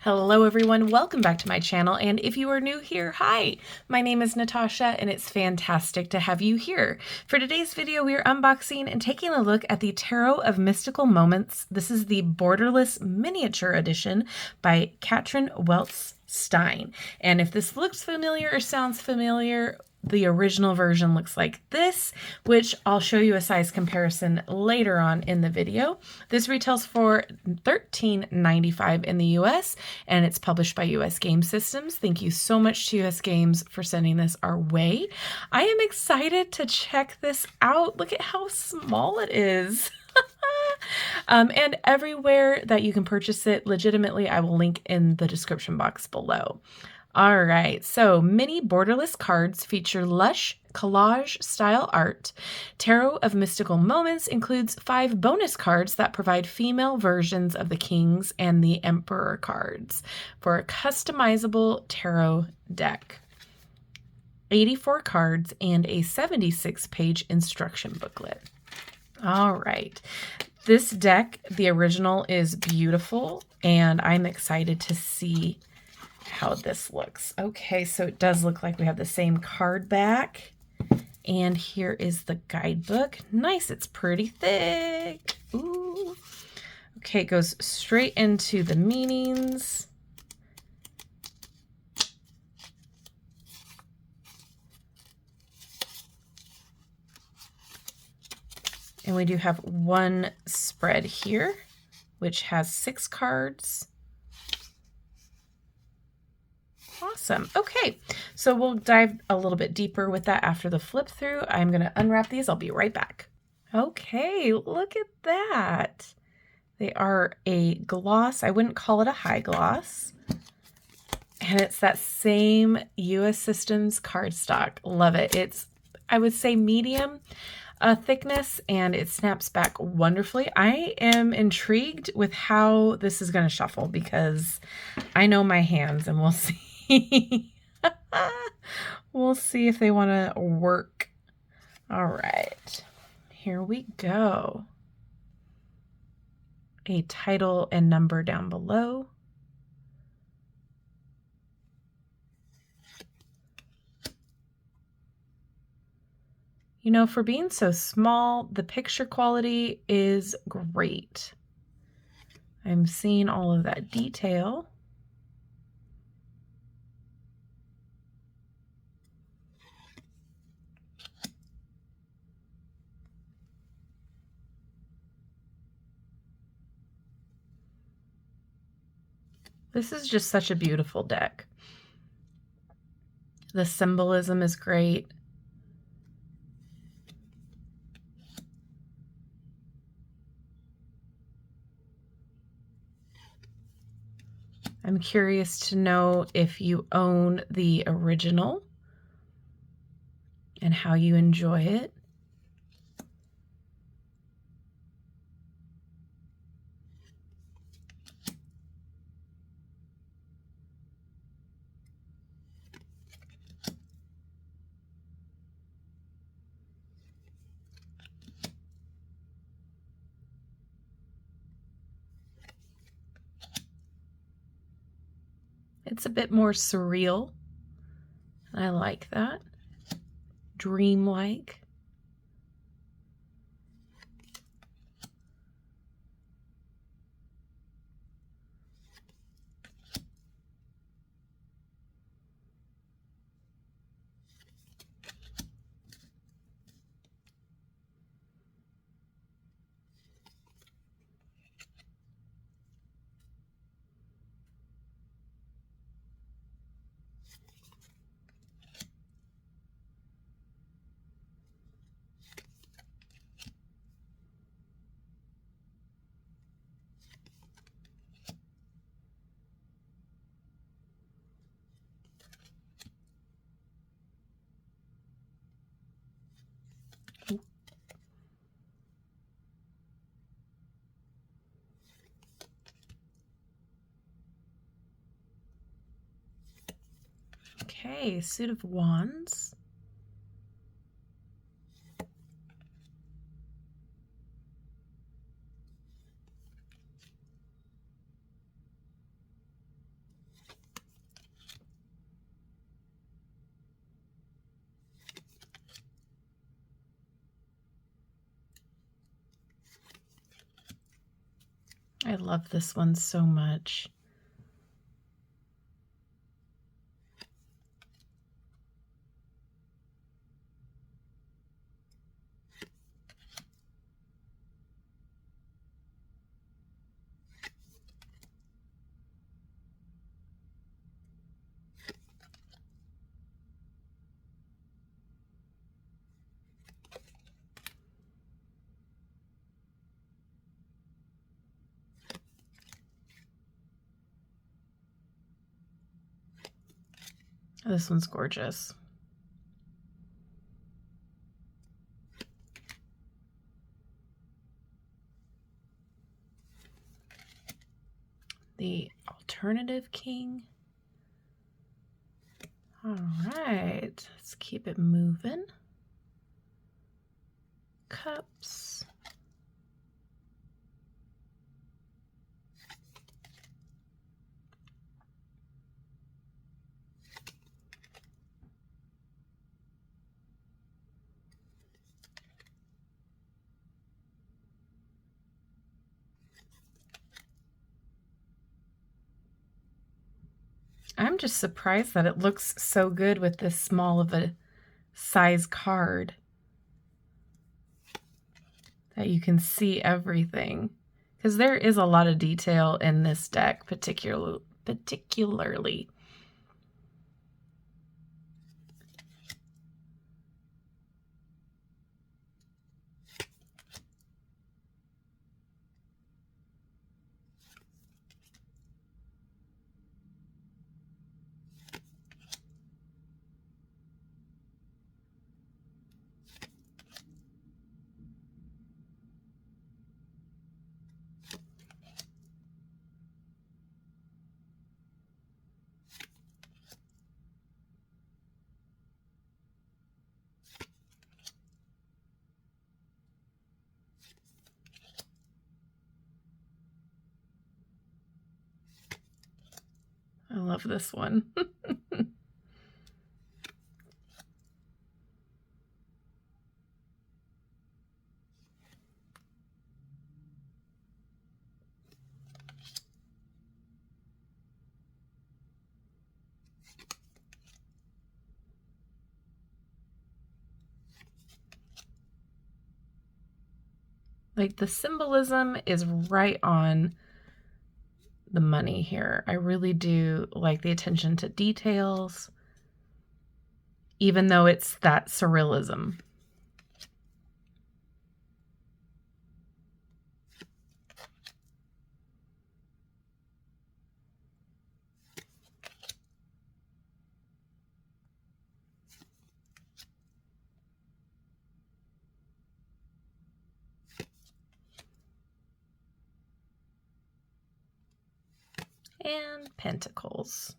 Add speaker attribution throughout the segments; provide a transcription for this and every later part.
Speaker 1: Hello everyone, welcome back to my channel, and if you are new here, hi! My name is Natasha and it's fantastic to have you here. For today's video, we are unboxing and taking a look at the Tarot of Mystical Moments. This is the Borderless Miniature Edition by Catrin Welz-Stein. And if this looks familiar or sounds familiar, the original version looks like this, which I'll show you a size comparison later on in the video. This retails for $13.95 in the US, and it's published by US Game Systems. Thank you so much to US Games for sending this our way. I am excited to check this out. Look at how small it is. And everywhere that you can purchase it legitimately, I will link in the description box below. All right, so mini borderless cards feature lush collage-style art. Tarot of Mystical Moments includes 5 bonus cards that provide female versions of the Kings and the Emperor cards for a customizable tarot deck. 84 cards and a 76-page instruction booklet. All right, this deck, the original, is beautiful, and I'm excited to see how this looks. Okay, so it does look like we have the same card back. And here is the guidebook. Nice, it's pretty thick. Ooh. Okay, it goes straight into the meanings. And we do have one spread here, which has 6 cards. Awesome. Okay, so we'll dive a little bit deeper with that after the flip through. I'm going to unwrap these. I'll be right back. Okay, look at that. They are a gloss. I wouldn't call it a high gloss. And it's that same US Systems cardstock. Love it. It's, I would say, medium thickness, and it snaps back wonderfully. I am intrigued with how this is going to shuffle because I know my hands, and we'll see. We'll see if they want to work. All right, here we go. A title and number down below. You know, for being so small, the picture quality is great. I'm seeing all of that detail. This is just such a beautiful deck. The symbolism is great. I'm curious to know if you own the original and how you enjoy it. It's a bit more surreal. I like that. Dreamlike. Okay, suit of wands. I love this one so much. This one's gorgeous. The alternative king. All right, let's keep it moving. Cups. I'm just surprised that it looks so good with this small of a size card. That you can see everything. Because there is a lot of detail in this deck, particularly. I love this one. Like, the symbolism is right on the money here. I really do like the attention to details, even though it's that surrealism. And pentacles.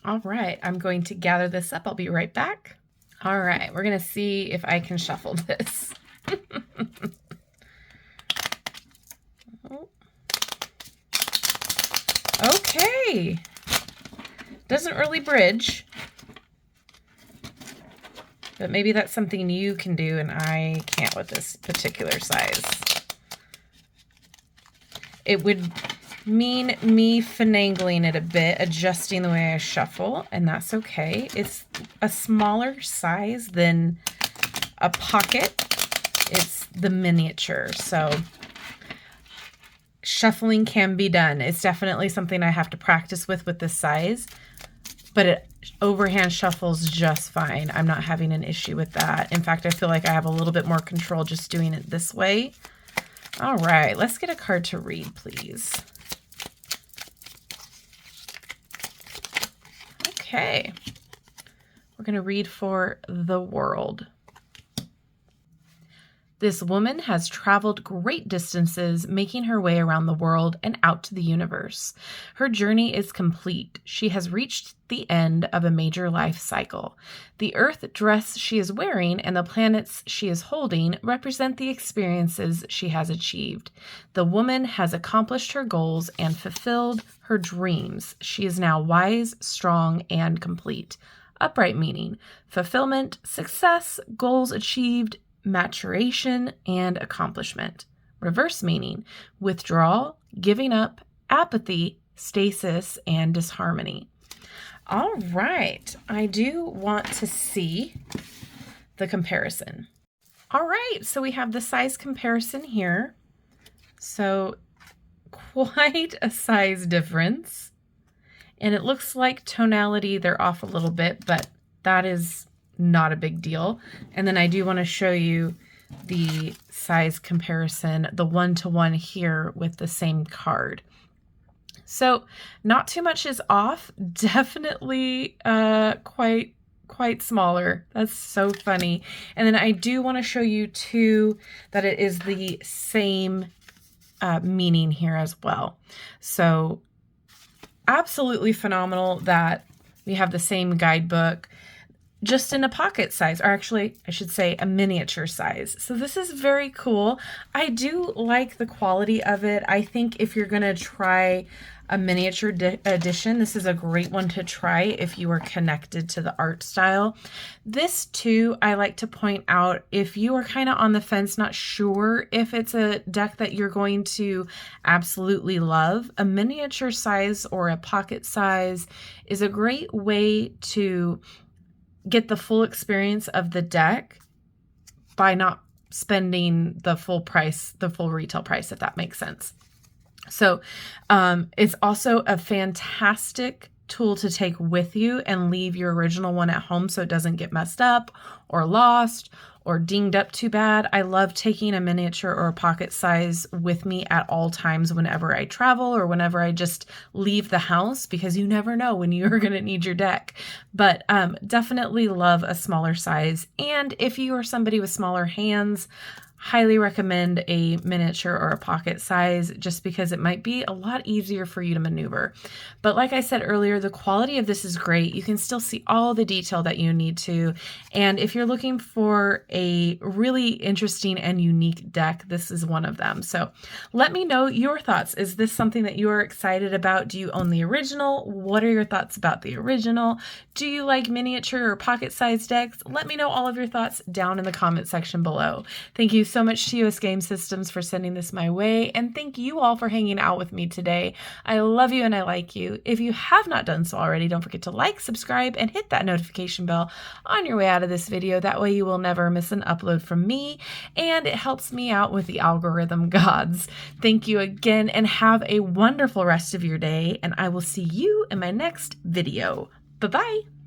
Speaker 1: All right, I'm going to gather this up. I'll be right back. All right, we're going to see if I can shuffle this. Okay. Doesn't really bridge. But maybe that's something you can do and I can't with this particular size. It would mean me finagling it a bit, adjusting the way I shuffle, and that's okay. It's a smaller size than a pocket. It's the miniature, so shuffling can be done. It's definitely something I have to practice with this size, but it overhand shuffles just fine. I'm not having an issue with that. In fact, I feel like I have a little bit more control just doing it this way. All right, let's get a card to read, please. Okay, we're going to read for the world. This woman has traveled great distances, making her way around the world and out to the universe. Her journey is complete. She has reached the end of a major life cycle. The earth dress she is wearing and the planets she is holding represent the experiences she has achieved. The woman has accomplished her goals and fulfilled her dreams. She is now wise, strong, and complete. Upright meaning fulfillment, success, goals achieved, maturation, and accomplishment. Reverse meaning withdrawal, giving up, apathy, stasis, and disharmony. All right, I do want to see the comparison. All right, so we have the size comparison here. So quite a size difference. And it looks like tonality, they're off a little bit, but that is not a big deal. And then I do want to show you the size comparison, the 1-to-1 here with the same card. So not too much is off. Definitely quite smaller. That's so funny. And then I do want to show you too that it is the same meaning here as well. So absolutely phenomenal that we have the same guidebook, just in a pocket size, or actually I should say a miniature size. So this is very cool. I do like the quality of it. I think if you're gonna try a miniature edition, this is a great one to try if you are connected to the art style. This too, I like to point out, if you are kind of on the fence, not sure if it's a deck that you're going to absolutely love, a miniature size or a pocket size is a great way to get the full experience of the deck by not spending the full price, the full retail price, if that makes sense. So it's also a fantastic tool to take with you and leave your original one at home so it doesn't get messed up or lost or dinged up too bad. I love taking a miniature or a pocket size with me at all times whenever I travel or whenever I just leave the house, because you never know when you're going to need your deck. But definitely love a smaller size. And if you are somebody with smaller hands, highly recommend a miniature or a pocket size, just because it might be a lot easier for you to maneuver. But like I said earlier, the quality of this is great. You can still see all the detail that you need to. And if you're looking for a really interesting and unique deck, this is one of them. So let me know your thoughts. Is this something that you're excited about? Do you own the original? What are your thoughts about the original? Do you like miniature or pocket size decks? Let me know all of your thoughts down in the comment section below. Thank you so much to US Game Systems for sending this my way, and thank you all for hanging out with me today. I love you and I like you. If you have not done so already, don't forget to like, subscribe, and hit that notification bell on your way out of this video. That way you will never miss an upload from me, and it helps me out with the algorithm gods. Thank you again, and have a wonderful rest of your day, and I will see you in my next video. Bye-bye.